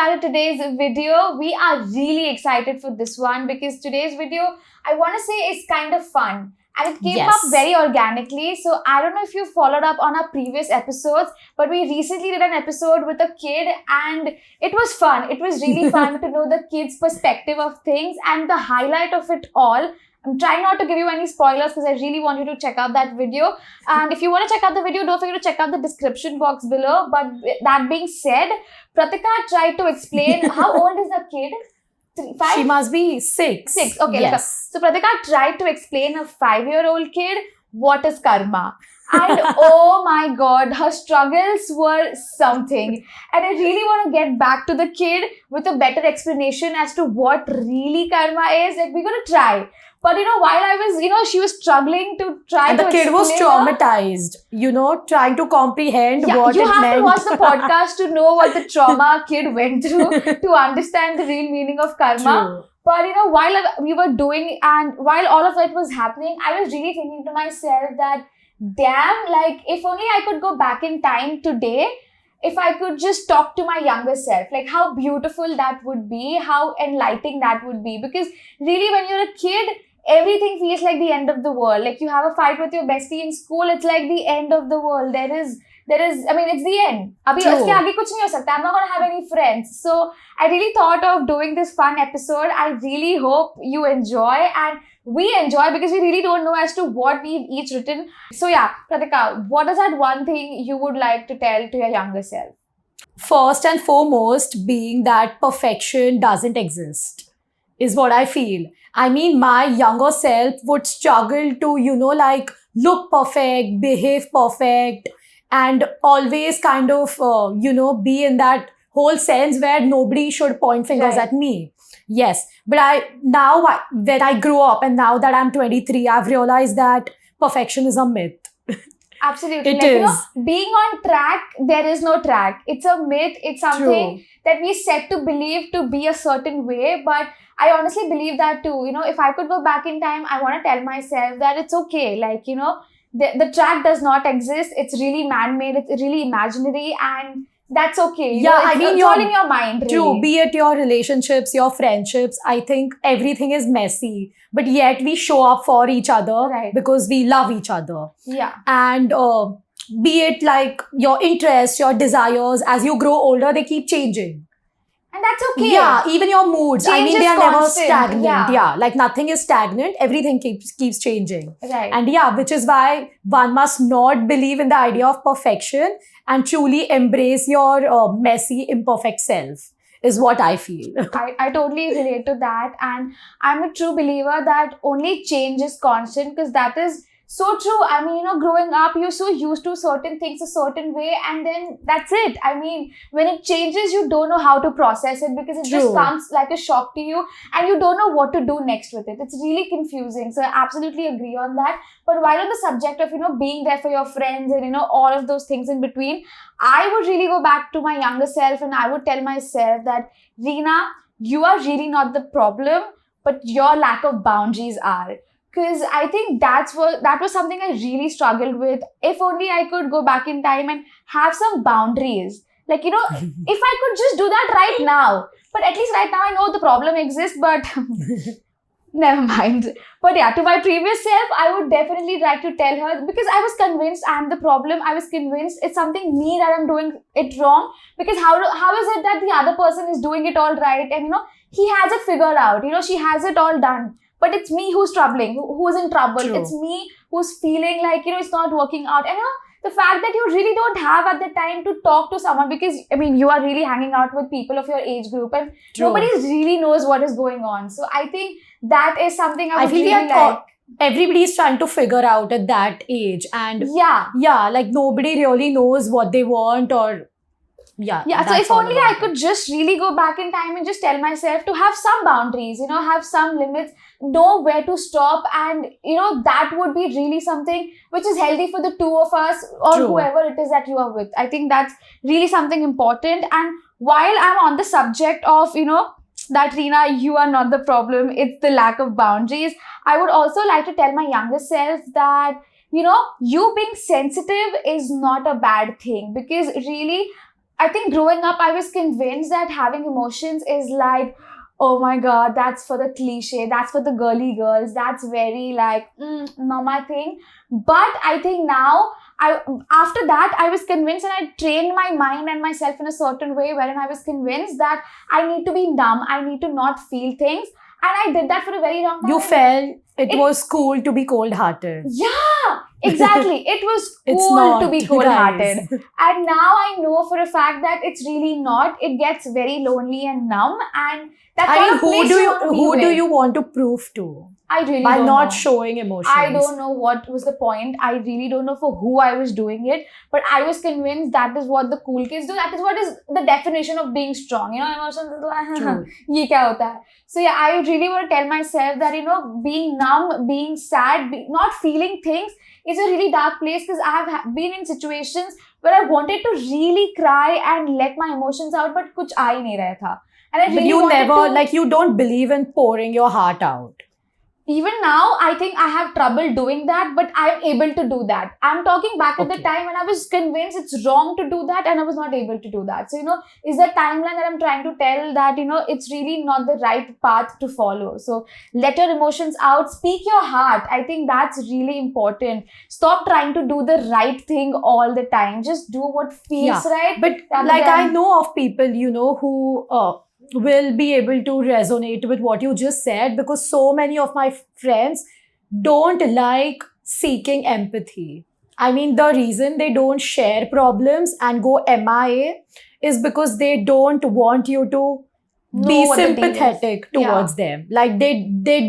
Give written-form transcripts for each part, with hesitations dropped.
back to today's video. We are really excited for this one because today's video, I want to say, is kind of fun. And it came up very organically. So I don't know if you followed up on our previous episodes, but we recently did an episode with a kid and it was fun. It was really fun to know the kid's perspective of things, and the highlight of it all. I'm trying not to give you any spoilers because I really want you to check out that video. And if you want to check out the video, don't forget to check out the description box below. But that being said, Pratika tried to explain how old is the kid? 5? She must be 6. 6. Okay. Yes. So Pratika tried to explain a 5-year-old kid what is karma. And oh my God, her struggles were something. And I really want to get back to the kid with a better explanation as to what really karma is. Like, we're going to try. But while I was, she was struggling to try and to the kid was traumatized, trying to comprehend what it meant. You have to watch the podcast to know what the trauma kid went through to understand the real meaning of karma. True. But, while we were doing and while all of it was happening, I was really thinking to myself that, damn, like, if only I could go back in time today, if I could just talk to my younger self, like how beautiful that would be, how enlightening that would be. Because really, when you're a kid, everything feels like the end of the world. Like, you have a fight with your bestie in school, it's like the end of the world. There is, it's the end. Abhi uske aage kuch nahi ho sakta. I'm not going to have any friends. So I really thought of doing this fun episode. I really hope you enjoy and we enjoy, because we really don't know as to what we've each written. So yeah, Pratika, what is that one thing you would like to tell to your younger self? First and foremost, being that perfection doesn't exist is what I feel. I mean, my younger self would struggle to, look perfect, behave perfect, and always kind of, be in that whole sense where nobody should point fingers at me. Yes. But when I grew up and now that I'm 23, I've realized that perfection is a myth. Absolutely. It is. Being on track, there is no track. It's a myth. It's something that we set to believe to be a certain way. But I honestly believe that too. If I could go back in time, I want to tell myself that it's okay. Like, the track does not exist. It's really man-made. It's really imaginary. And that's okay. It's all in your mind. Really. True. Be it your relationships, your friendships, I think everything is messy. But yet we show up for each other because we love each other. Yeah. And be it like your interests, your desires, as you grow older, they keep changing. And that's okay. Yeah, even your moods. Change they are constant. never stagnant. Yeah, like nothing is stagnant. Everything keeps changing. Right. And which is why one must not believe in the idea of perfection and truly embrace your messy, imperfect self is what I feel. I totally relate to that. And I'm a true believer that only change is constant, because that is so true. I mean, growing up, you're so used to certain things a certain way, and then that's it. I mean, when it changes, you don't know how to process it because it just comes like a shock to you and you don't know what to do next with it. It's really confusing. So I absolutely agree on that. But while on the subject of, being there for your friends and, all of those things in between, I would really go back to my younger self and I would tell myself that, Reena, you are really not the problem, but your lack of boundaries are. Because I think that was something I really struggled with. If only I could go back in time and have some boundaries. Like, if I could just do that right now. But at least right now I know the problem exists, but never mind. But yeah, to my previous self, I would definitely like to tell her, because I was convinced I'm the problem. I was convinced it's something me that I'm doing it wrong. Because how is it that the other person is doing it all right? And, he has it figured out. She has it all done. But it's me who's troubling, who's in trouble. True. It's me who's feeling like, it's not working out. And, the fact that you really don't have at the time to talk to someone, because, you are really hanging out with people of your age group and nobody really knows what is going on. So I think that is something I would really like. Everybody's trying to figure out at that age. And like nobody really knows what they want or... Yeah. So if only I could just really go back in time and just tell myself to have some boundaries, have some limits, know where to stop, and that would be really something which is healthy for the two of us or whoever it is that you are with. I think that's really something important. And while I'm on the subject of that, Reena, you are not the problem, it's the lack of boundaries, I would also like to tell my younger self that you being sensitive is not a bad thing, because really I think growing up, I was convinced that having emotions is like, oh my god, that's for the cliche, that's for the girly girls, that's very like, not my thing. But I think now, after that, I was convinced and I trained my mind and myself in a certain way wherein I was convinced that I need to be numb, I need to not feel things. And I did that for a very long time. You felt it was cool to be cold-hearted. Yeah, exactly. It was It's cool not, to be cold-hearted. guys. And now I know for a fact that it's really not. It gets very lonely and numb, and that's I not mean, a place you want to be who do with. you want to prove to I really by don't not know. showing emotions? I don't know what was the point. I really don't know for who I was doing it, but I was convinced that is what the cool kids do. That is what is the definition of being strong. You know, emotions is like, True. ye kya hota hai? So yeah, I really want to tell myself that, you know, being numb, being sad, not feeling things is a really dark place, because I have been in situations where I wanted to really cry and let my emotions out, but kuch aa hi nahi raha tha. And I But really you wanted never, to, like, you don't believe in pouring your heart out. even now, I think I have trouble doing that, but I'm able to do that. I'm talking back at the Okay. time when I was convinced it's wrong to do that and I was not able to do that. So, you know, is the timeline that I'm trying to tell that, you know, it's really not the right path to follow. So let your emotions out, speak your heart. I think that's really important. Stop trying to do the right thing all the time. Just do what feels right. But rather like, I than- know of people, you know, who will be able to resonate with what you just said, because so many of my friends don't like seeking empathy. I mean, the reason they don't share problems and go MIA is because they don't want you to be Know what the deal is. sympathetic towards them. Like, they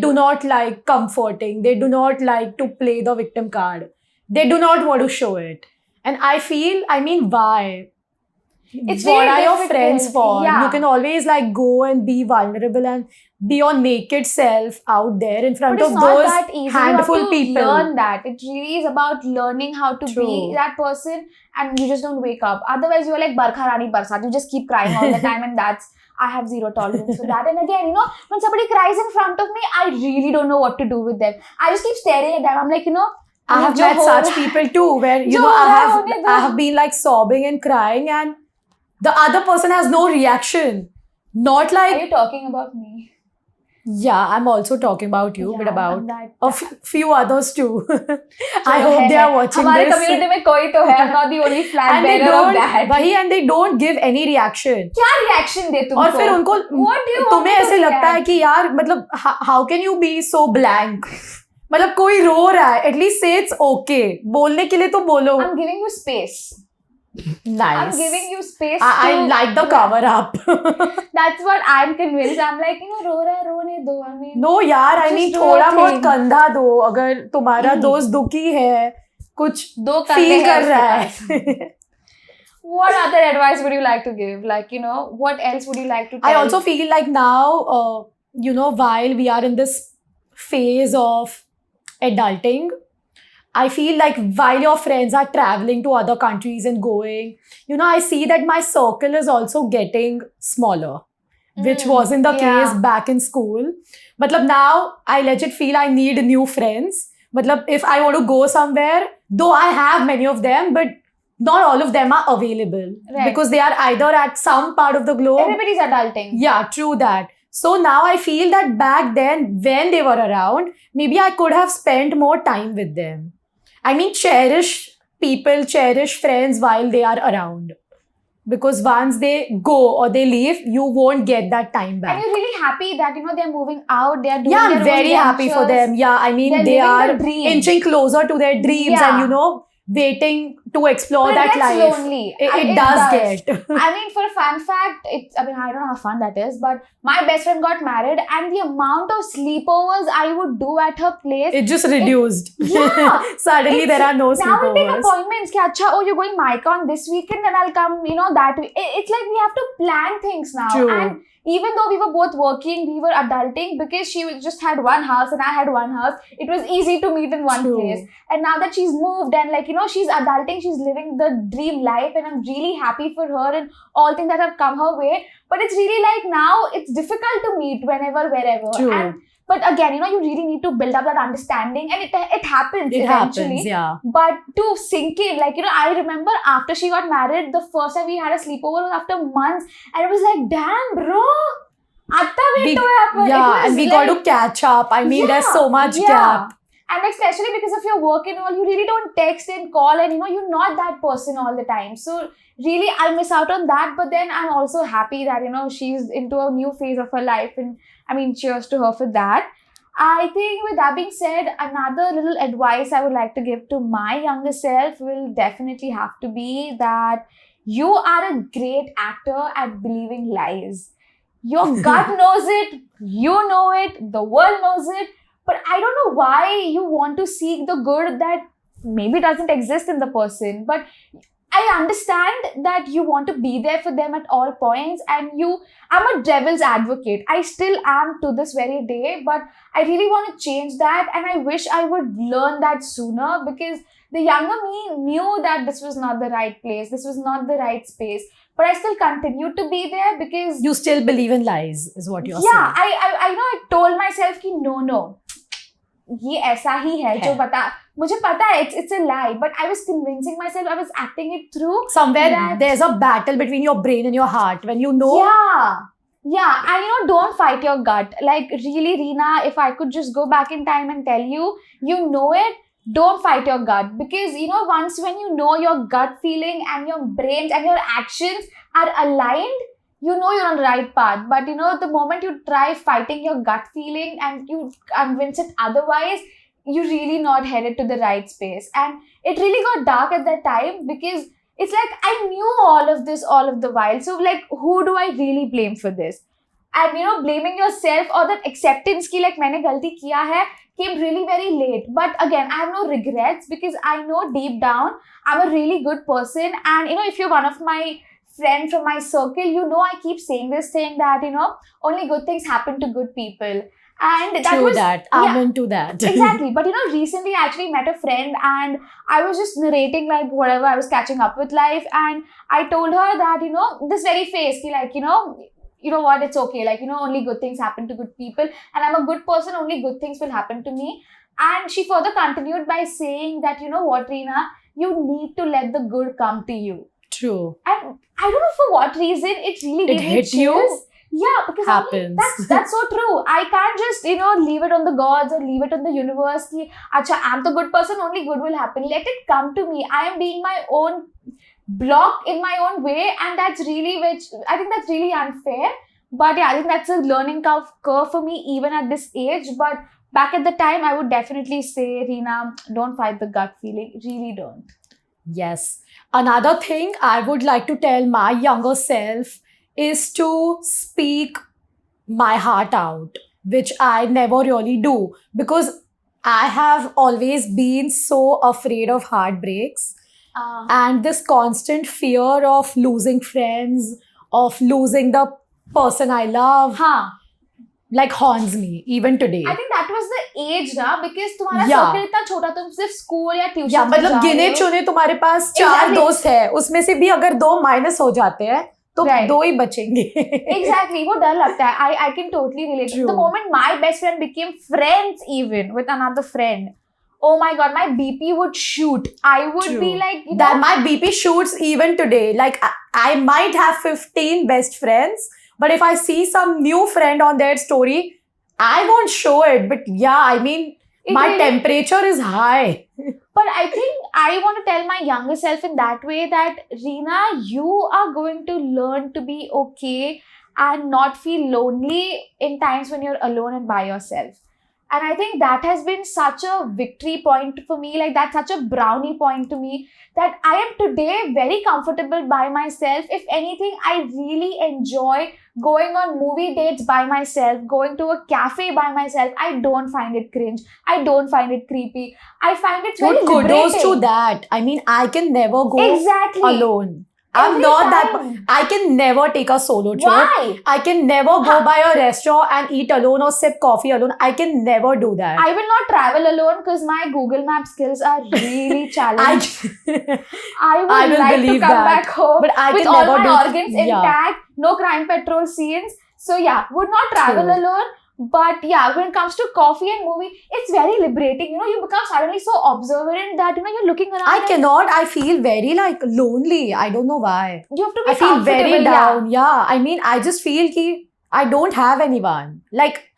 do not like comforting. They do not like to play the victim card. They do not want to show it. And I feel, I mean, why? It's What really are your difficult. friends for? Yeah. You can always like go and be vulnerable and be your naked self out there in front But it's of not those that easy. handful You have to people. learn that. It really is about learning how to True. be that person, and you just don't wake up. Otherwise, you're like Barkha Rani Barsat. You just keep crying all the time, and I have zero tolerance for that. And again, you know, when somebody cries in front of me, I really don't know what to do with them. I just keep staring at them. I'm like, you know, I have met such people too, where, you know, I have been like sobbing and crying, and the other person has no reaction. Not Are like, you talking about me? yeah, I'm also talking about you, but Yeah, about that. a few others too. I Chalo, hope they hai. are watching Hamare this. community mein koi to hai. I'm not the only flag And they bearer of don't, that. and they don't give any reaction. क्या reaction दे तुमको? और फिर उनको What do you want तुम्हें me to ऐसे लगता है react? कि यार मतलब how can you be so blank? मतलब कोई रो रहा है, at least say it's okay. बोलने के लिए तो बोलो. I'm giving you space. Nice. I'm giving you space. I like the cover up. That's what I'm convinced. I'm like, you know, रो रहा है रोने दो. I mean, No यार, I just mean do थोड़ा your बहुत thing. कंधा दो. अगर तुम्हारा दोस्त दुखी है, कुछ दो कंधे फील हैं कर उसके रहा पास. है. What other advice would you like to give? Like, you know, what else would you like to tell? I also feel like now, you know, while we are in this phase of adulting, I feel like while your friends are traveling to other countries and going, you know, I see that my circle is also getting smaller, which wasn't the case back in school. Matlab now I legit feel I need new friends. Matlab if I want to go somewhere, though I have many of them, but not all of them are available because they are either at some part of the globe. Everybody's adulting. Yeah, true that. So now I feel that back then, when they were around, maybe I could have spent more time with them. I mean, cherish people, cherish friends while they are around. Because once they go or they leave, you won't get that time back. And you're really happy that, you know, they're moving out, they're doing Yeah, their I'm very own happy for ventures. them. Yeah, I mean, They're they living are the dream. inching closer to their dreams and, you know, waiting to explore But that it life. gets lonely. It does get. I mean, for a fun fact, I mean, I don't know how fun that is, but my best friend got married, and the amount of sleepovers I would do at her place, It just reduced. Yeah. Suddenly there are no now we take sleepovers. appointments. Ki, Acha, oh, you're going Micron this weekend, then I'll come, you know, that week. It's like we have to plan things now. True. And even though we were both working, we were adulting because she just had one house and I had one house. It was easy to meet in one True. place. And now that she's moved and, like, you know, she's adulting, she's living the dream life, and I'm really happy for her and all things that have come her way. But it's really like now it's difficult to meet whenever, wherever. True. And But again, you really need to build up that understanding, and it happens It eventually. happens, yeah. But to sink in, I remember after she got married, the first time we had a sleepover was after months, and it was like, damn, bro, atta wait and we got to catch up. I mean, there's so much gap. And especially because of your work and all, you really don't text and call, and you're not that person all the time. So really, I miss out on that. But then I'm also happy that she's into a new phase of her life, and I mean, cheers to her for that. I think with that being said, another little advice I would like to give to my younger self will definitely have to be that you are a great actor at believing lies. Your gut knows it, you know it, the world knows it, but I don't know why you want to seek the good that maybe doesn't exist in the person. But I understand that you want to be there for them at all points, and I'm a devil's advocate. I still am to this very day, but I really want to change that, and I wish I would learn that sooner, because the younger me knew that this was not the right place, this was not the right space, but I still continued to be there because you still believe in lies, is what you're saying. Yeah, I told myself कि no, ये ऐसा ही है जो बता मुझे पता है it's a lie, but I was convincing myself, I was acting it through. Somewhere there's a battle between your brain and your heart when you know. Yeah, and don't fight your gut. Like really, Reena, if I could just go back in time and tell you, you know it, don't fight your gut, because once when you know your gut feeling and your brains and your actions are aligned, you're on the right path. But the moment you try fighting your gut feeling and you convince it otherwise, you're really not headed to the right space. And it really got dark at that time, because it's like I knew all of this all of the while. So who do I really blame for this? And blaming yourself or that acceptance ki maine galti kiya hai came really very late. But again, I have no regrets, because I know deep down I'm a really good person. And if you're one of my friend from my circle, I keep saying this thing that only good things happen to good people, and I'm into that. Exactly. But recently I actually met a friend, and I was just narrating whatever I was catching up with life, and I told her that this very face you know what, it's okay, only good things happen to good people, and I'm a good person, only good things will happen to me. And she further continued by saying that what, Reena, you need to let the good come to you. True. And I don't know for what reason it really gave me chills. Yeah, because happens. That's so true. I can't just leave it on the gods or leave it on the universe. Ki, Acha, I'm the good person, only good will happen. Let it come to me. I am being my own block in my own way, and I think that's really unfair. But yeah, I think that's a learning curve for me even at this age. But back at the time, I would definitely say, Reena, don't fight the gut feeling. Really don't. Yes. Another thing I would like to tell my younger self is to speak my heart out, which I never really do, because I have always been so afraid of heartbreaks and this constant fear of losing friends, of losing the person I love. Haunts me even today. I think that was the age ना, because तुम्हारा circle इतना छोटा, तुम सिर्फ school या tuition मतलब गिने चुने तुम्हारे पास 4 दोस्त है, उसमें से भी अगर 2 माइनस हो जाते हैं तो 2 ही बचेंगे. Exactly, वो डर लगता है. I can totally relate. True. The moment my best friend became friends even with another friend, oh my god, my BP would shoot. I would be like, that my BP shoots even today. I might have 15 best friends, but if I see some new friend on their story, I won't show it. But yeah, I mean, my temperature is high. But I think I want to tell my younger self in that way that, Reena, you are going to learn to be okay and not feel lonely in times when you're alone and by yourself. And I think that has been such a victory point for me, that's such a brownie point to me, that I am today very comfortable by myself. If anything, I really enjoy going on movie dates by myself, going to a cafe by myself. I don't find it cringe. I don't find it creepy. I find it very liberating. Kudos to that. I mean, I can never go alone. I'm not that. I can never take a solo trip. Why? I can never go by a restaurant and eat alone or sip coffee alone. I can never do that. I will not travel alone because my Google Map skills are really challenged. I would like to come back home but I with all my organs intact, no crime petrol scenes. So yeah, would not travel alone. But yeah, when it comes to coffee and movie, it's very liberating. You become suddenly so observant that you're looking around. I cannot. I feel very like lonely. I don't know why. You have to be I feel very comfortable, down. Yeah. I mean, I just feel ki I don't have anyone. Like,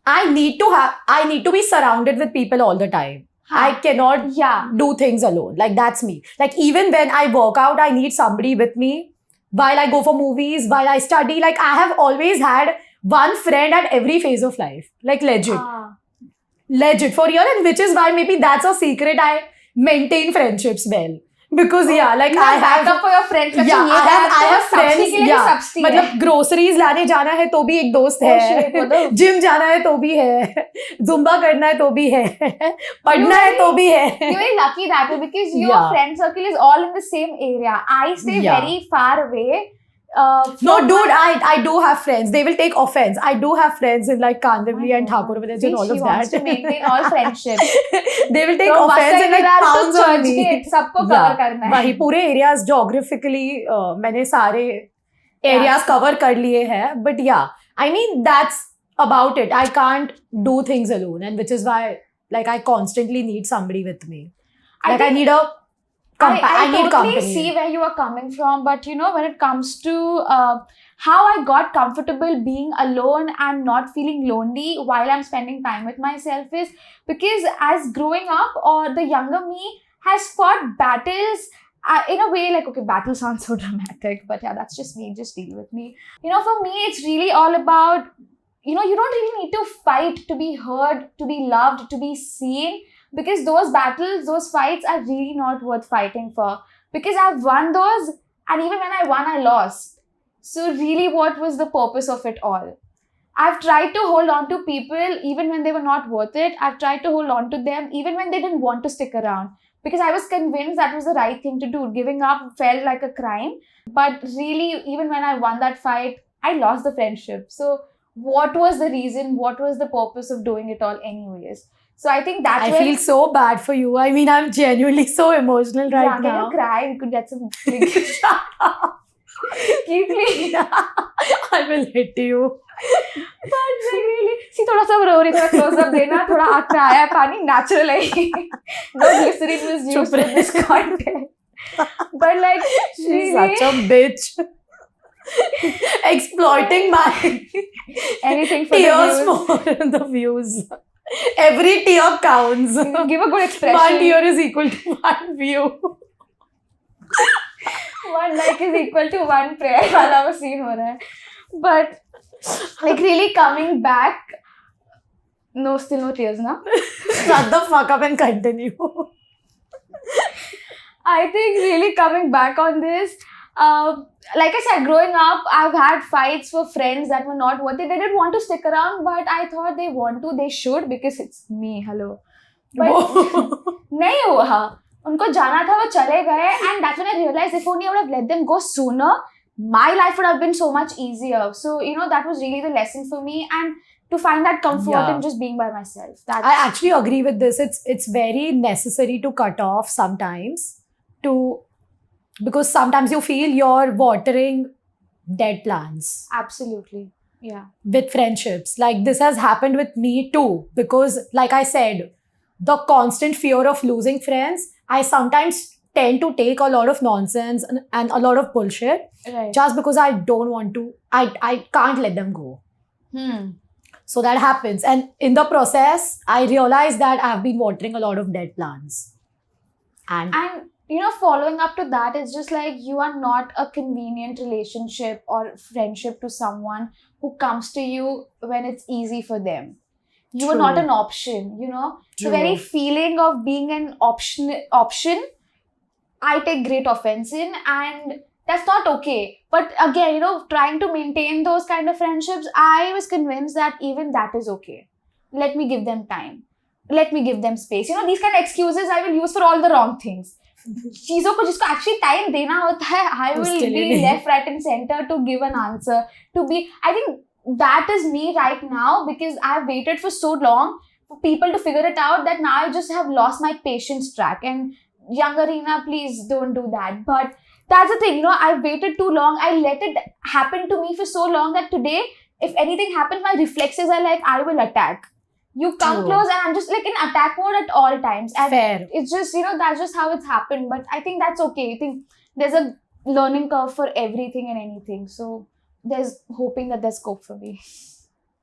I need to be surrounded with people all the time. I cannot do things alone. Like, that's me. Like, even when I work out, I need somebody with me. While I go for movies, while I study, like, I have always had one friend at every phase of life. Like, legit. Legit, for real. And which is why maybe that's a secret I maintain friendships well. Because like I have backup for your friends. I have friends. मतलब groceries लाने जाना है तो भी एक दोस्त है. Gym जाना है तो भी है. Zumba करना है तो भी है. पढ़ना है तो भी है. You're very lucky that way because your friend circle is all in the same area. I stay very far away. No, dude, I do have friends. They will take offense. I do have friends in like Kandivali and Thakur Village and all of that. She wants to maintain all friendships. They will take offense and like pounds on me. सबको cover करना है. वही पूरे areas geographically मैंने सारे areas cover कर लिए हैं. But yeah, I mean that's about it. I can't do things alone, and which is why like I constantly need somebody with me. Like I need a I need totally company. see where you are coming from, but when it comes to how I got comfortable being alone and not feeling lonely while I'm spending time with myself is because as growing up, or the younger me has fought battles in a way like, okay, battle sounds so dramatic, but yeah, that's just me, just deal with me. For me, it's really all about, you don't really need to fight to be heard, to be loved, to be seen. Because those battles, those fights are really not worth fighting for. Because I've won those, and even when I won, I lost. So really, what was the purpose of it all? I've tried to hold on to people even when they were not worth it. I've tried to hold on to them even when they didn't want to stick around. Because I was convinced that was the right thing to do. Giving up felt like a crime. But really, even when I won that fight, I lost the friendship. So what was the reason? What was the purpose of doing it all anyways? So I think that's I feel so bad for you. I mean, I'm genuinely so emotional right now. Can you cry? We could get some... Shut up. Keep me. I will hit you. But really... See, थोड़ा सा रो रही, थोड़ा close up देना, थोड़ा आँख में आया पानी, natural है. No glycerin was used for this content. But like... She's really, such a bitch. Exploiting my anything for tears the views. for the views. Every tear counts. Give a good expression. 1 tear is equal to 1 view. 1 like is equal to 1 prayer. वाला वो scene हो रहा है. But like really coming back. No, still no tears, na? Shut the fuck up and continue. I think really coming back on this. Like I said, growing up, I've had fights for friends that were not worth it. They didn't want to stick around, but I thought they want to, they should, because it's me, hello. But nahi hua. Unko jana tha, wo chale gaye, and that's when I realized if only I would have let them go sooner, my life would have been so much easier. So, that was really the lesson for me, and to find that comfort in just being by myself. I actually agree with this. It's very necessary to cut off sometimes because sometimes you feel you're watering dead plants. Absolutely. Yeah. With friendships. Like this has happened with me too. Because like I said, the constant fear of losing friends, I sometimes tend to take a lot of nonsense and a lot of bullshit. Right. Just because I don't want to, I can't let them go. So that happens. And in the process, I realized that I've been watering a lot of dead plants. And following up to that, it's just like you are not a convenient relationship or friendship to someone who comes to you when it's easy for them. You are not an option, The very feeling of being an option, I take great offense in, and that's not okay. But again, trying to maintain those kind of friendships, I was convinced that even that is okay. Let me give them time. Let me give them space. These kind of excuses I will use for all the wrong things. चीजों को जिसको actually time देना होता है, I will be left, right and center to give an answer. I think that is me right now, because I've waited for so long for people to figure it out that now I just have lost my patience track. And younger Reena, please don't do that. But that's the thing, I've waited too long. I let it happen to me for so long that today if anything happens, my reflexes are like, I will attack. You come True. close and I'm just like in attack mode at all times. And Fair. it's just, that's just how it's happened. But I think that's okay. I think there's a learning curve for everything and anything. So there's hoping that there's scope for me.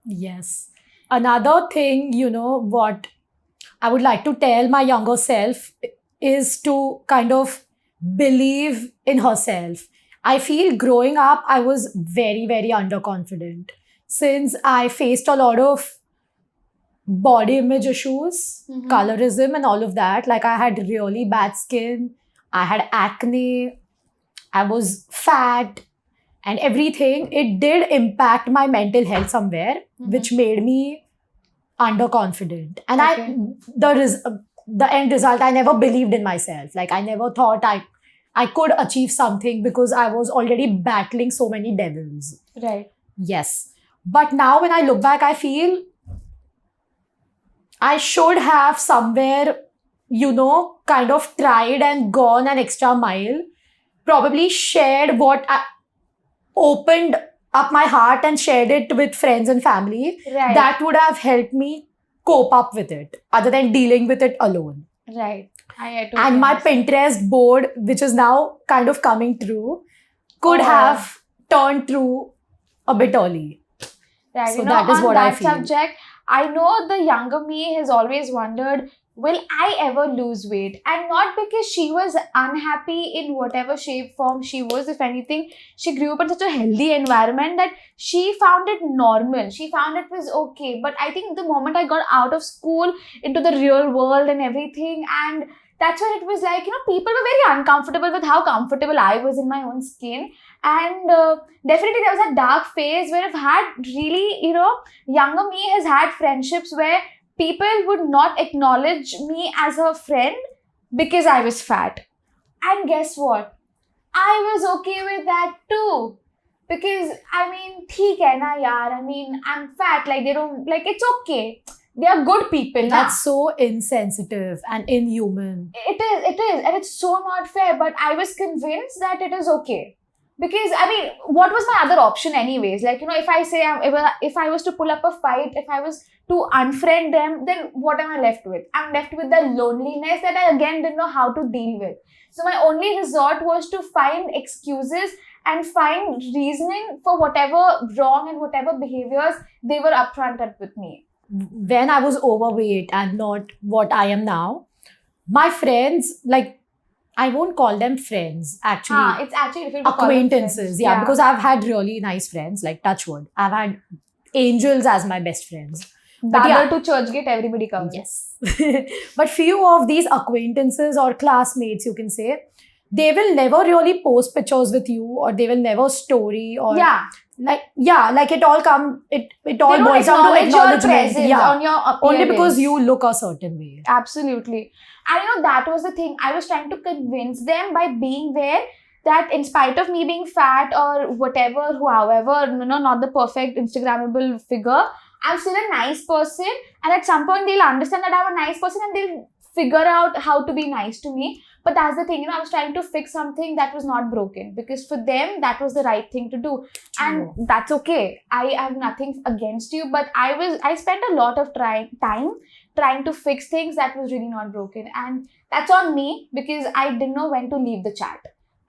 Yes. Another thing, what I would like to tell my younger self is to kind of believe in herself. I feel growing up, I was very, very underconfident since I faced a lot of body image issues, Mhm. colorism, and all of that. Like, I had really bad skin, I had acne, I was fat, and everything. It did impact my mental health somewhere, Mhm. which made me underconfident. And Okay. the end result, I never believed in myself. Like, I never thought I could achieve something because I was already battling so many devils. Right. Yes. But now when I look back, I feel I should have somewhere, kind of tried and gone an extra mile, probably shared opened up my heart and shared it with friends and family. Right. That would have helped me cope up with it other than dealing with it alone. Right. I totally And my understand. Pinterest board, which is now kind of coming true, could Oh. have turned true a bit early. Right. So that is on what I that feel. subject, I know the younger me has always wondered, will I ever lose weight? And not because she was unhappy in whatever shape, form she was. If anything, she grew up in such a healthy environment that she found it normal. She found it was okay. But I think the moment I got out of school into the real world and everything, and that's when it was like, people were very uncomfortable with how comfortable I was in my own skin. And definitely there was a dark phase where I've had really, younger me has had friendships where people would not acknowledge me as a friend because I was fat. And guess what? I was okay with that too. Because, theek hai na yaar. I'm fat. Like, they don't, like, it's okay. They are good people. Na? That's so insensitive and inhuman. It is. And it's so not fair. But I was convinced that it is okay. Because, what was my other option anyways? Like, if I say, if I was to pull up a fight, if I was to unfriend them, then what am I left with? I'm left with the loneliness that I again didn't know how to deal with. So my only resort was to find excuses and find reasoning for whatever wrong and whatever behaviors they were upfronted with me. When I was overweight and not what I am now, my friends, like, I won't call them friends, actually. It's actually difficult to call them Acquaintances, friends. yeah, because I've had really nice friends, like touch wood. I've had angels as my best friends. But Dadar to Churchgate, everybody comes. Yes. But few of these acquaintances or classmates, you can say, they will never really post pictures with you, or they will never story, or like it all boils down to acknowledge acknowledgement. your presence on your appearance. Only because you look a certain way. Absolutely. And that was the thing. I was trying to convince them by being there that in spite of me being fat or whatever, however, not the perfect Instagrammable figure, I'm still a nice person. And at some point, they'll understand that I'm a nice person and they'll figure out how to be nice to me. But that's the thing, I was trying to fix something that was not broken, because for them, that was the right thing to do. And that's okay. I have nothing against you, but I spent a lot of time trying to fix things that was really not broken. And that's on me, because I didn't know when to leave the chat.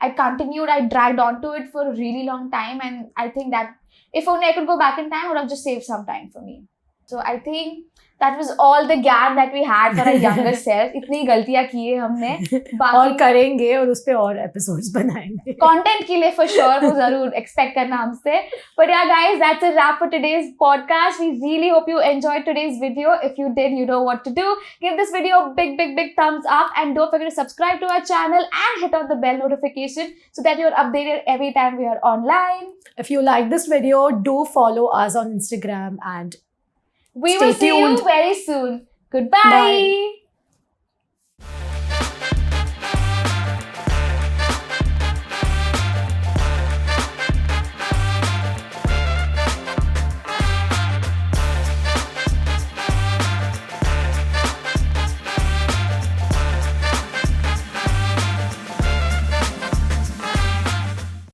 I continued, I dragged onto it for a really long time. And I think that if only I could go back in time, I would have just saved some time for me. So I think that was all the gyan that we had for our younger self. इतनी गलतियां की है हमने. और करेंगे, और उस पे और episodes बनाएंगे. Content के लिए for sure वो जरूर expect करना हमसे. But yeah, guys, that's a wrap for today's podcast. We really hope you enjoyed today's video. If you did, you know what to do. Give this video a big, big, big thumbs up, and don't forget to subscribe to our channel and hit on the bell notification so that you're updated every time we are online. If you like this video, do follow us on Instagram, and we will see you very soon. Goodbye. Bye.